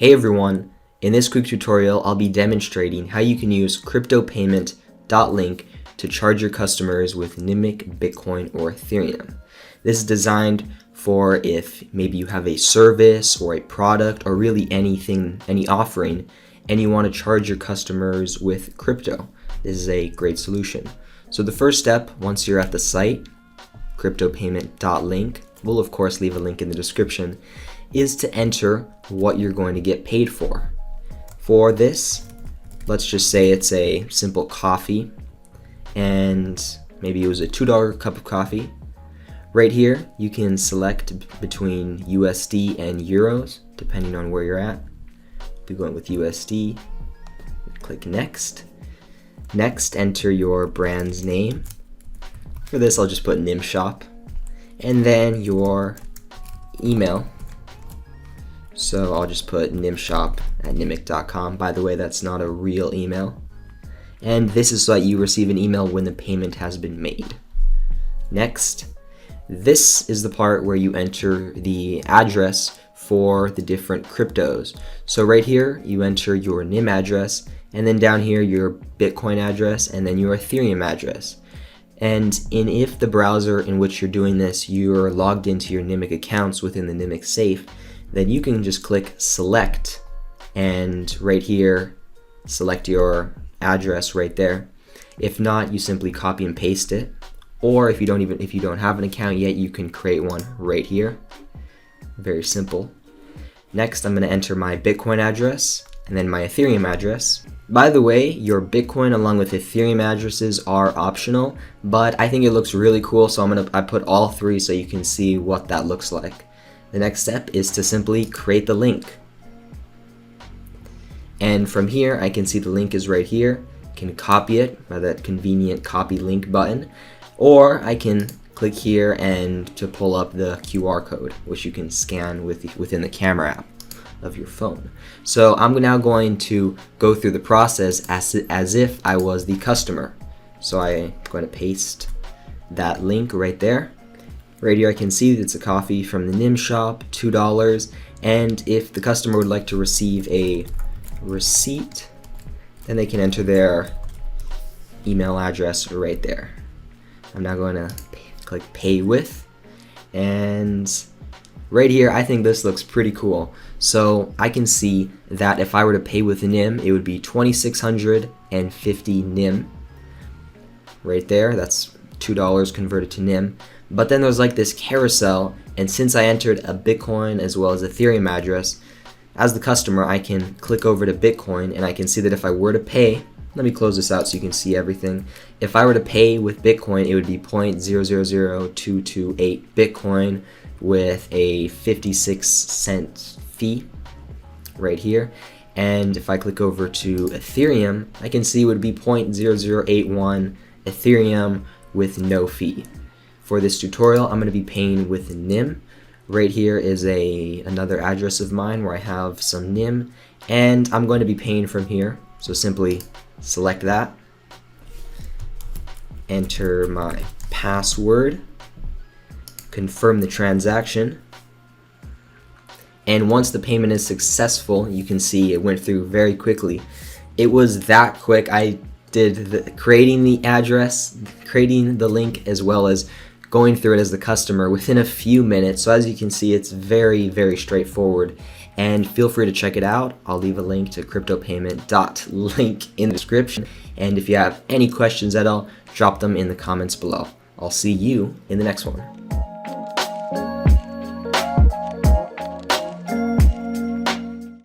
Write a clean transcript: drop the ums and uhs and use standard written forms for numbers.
Hey everyone, in this quick tutorial I'll be demonstrating how you can use Cryptopayment.link to charge your customers with Nimiq, Bitcoin, or Ethereum. This is designed for if maybe you have a service or a product or really anything, any offering, and you want to charge your customers with crypto. This is a great solution. So the first step, once you're at the site, Cryptopayment.link, we'll of course leave a link in the description, is to enter what you're going to get paid for. For this, let's just say it's a simple coffee, and maybe it was a $2 cup of coffee. Right here, you can select between USD and euros, depending on where you're at. Be going with USD, click next. Next, enter your brand's name. For this, I'll just put Nimiq, and then your email. So I'll just put nimshop@nimiq.com. By the way, that's not a real email. And this is so that you receive an email when the payment has been made. Next, this is the part where you enter the address for the different cryptos. So right here, you enter your NIM address, and then down here, your Bitcoin address, and then your Ethereum address. And if the browser in which you're doing this, you're logged into your Nimiq accounts within the Nimiq safe, then you can just click select, and right here, select your address right there. If not, you simply copy and paste it. Or if you don't have an account yet, you can create one right here. Very simple. Next, I'm going to enter my Bitcoin address and then my Ethereum address. By the way, your Bitcoin along with Ethereum addresses are optional, but I think it looks really cool, so I put all three so you can see what that looks like. The next step is to simply create the link. And from here, I can see the link is right here. I can copy it by that convenient copy link button, or I can click here and to pull up the QR code, which you can scan within the camera app of your phone. So I'm now going to go through the process as if I was the customer. So I'm going to paste that link right there. Right here I can see that it's a coffee from the Nimiq shop, $2, and if the customer would like to receive a receipt, then they can enter their email address right there. I'm now going to click pay with, and right here I think this looks pretty cool. So I can see that if I were to pay with NIM, it would be 2,650 NIM right there. That's $2 converted to NIM. But then there's like this carousel, and since I entered a Bitcoin as well as Ethereum address, as the customer I can click over to Bitcoin, and I can see that if I were to pay, let me close this out so you can see everything. If I were to pay with Bitcoin, it would be 0.000228 Bitcoin with a 56-cent fee right here. And if I click over to Ethereum, I can see it would be 0.0081 Ethereum with no fee. For this tutorial, I'm going to be paying with NIM. Right here is another address of mine where I have some NIM, and I'm going to be paying from here. So simply select that, enter my password, confirm the transaction, and once the payment is successful, you can see it went through very quickly. It was that quick. I did creating the address, creating the link, as well as going through it as the customer within a few minutes. So as you can see, it's very, very straightforward. And feel free to check it out. I'll leave a link to Cryptopayment.link in the description. And if you have any questions at all, drop them in the comments below. I'll see you in the next one.